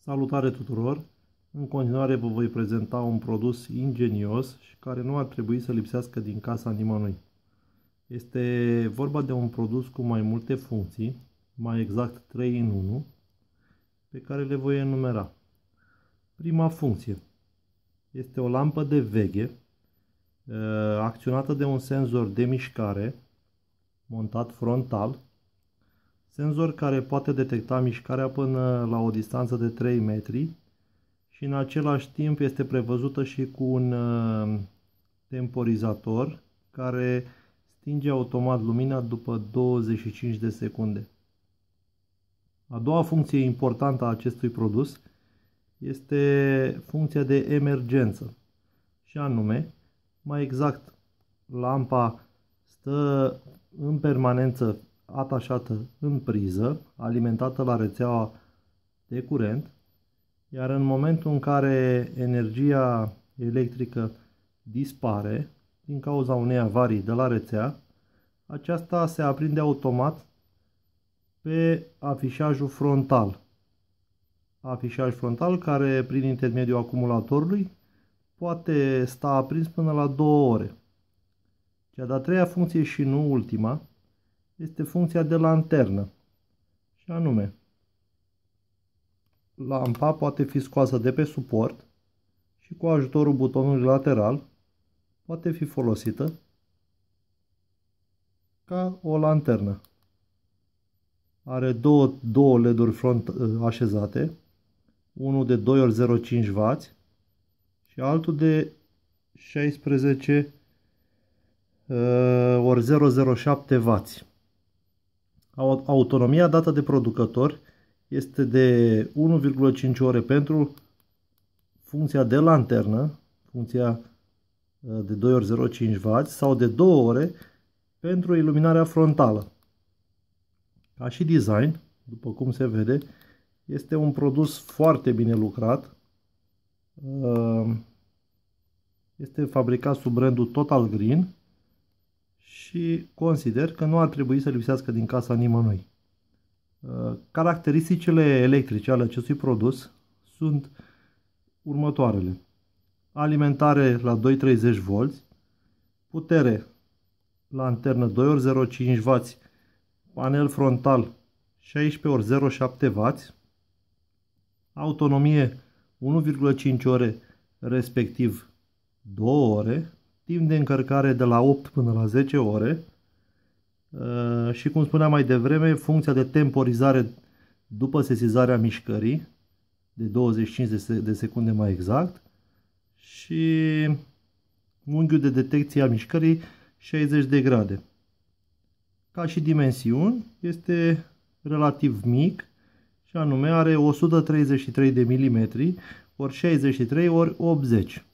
Salutare tuturor! În continuare vă voi prezenta un produs ingenios și care nu ar trebui să lipsească din casa nimănui. Este vorba de un produs cu mai multe funcții, mai exact 3 în 1, pe care le voi enumera. Prima funcție este o lampă de veghe acționată de un senzor de mișcare montat frontal, senzor care poate detecta mișcarea până la o distanță de 3 metri și în același timp este prevăzută și cu un temporizator care stinge automat lumina după 25 de secunde. A doua funcție importantă a acestui produs este funcția de emergență și anume, mai exact, lampa stă în permanență atașată în priză, alimentată la rețeaua de curent, iar în momentul în care energia electrică dispare din cauza unei avarii de la rețea, aceasta se aprinde automat pe afișajul frontal. Afișaj frontal care, prin intermediul acumulatorului, poate sta aprins până la 2 ore. Cea de-a treia funcție și nu ultima este funcția de lanternă și anume, lampa poate fi scoasă de pe suport și cu ajutorul butonului lateral poate fi folosită ca o lanternă. Are două LED-uri așezate, unul de 2x0,5W și altul de 16x007W. Autonomia dată de producător este de 1,5 ore pentru funcția de lanternă, funcția de 2x0,5W, sau de 2 ore pentru iluminarea frontală. Ca și design, după cum se vede, este un produs foarte bine lucrat. Este fabricat sub brandul Total Green și consider că nu ar trebui să lipsească din casa nimănui. Caracteristicile electrice ale acestui produs sunt următoarele: alimentare la 230V, putere lanternă 2x0,5W, panel frontal 16x0,7W, autonomie 1,5 ore, respectiv 2 ore, timp de încărcare de la 8 până la 10 ore și, cum spuneam mai devreme, funcția de temporizare după sesizarea mișcării de 25 de secunde mai exact și unghiul de detecție a mișcării 60 de grade. Ca și dimensiuni este relativ mic și anume are 133 de mm ori 63 ori 80.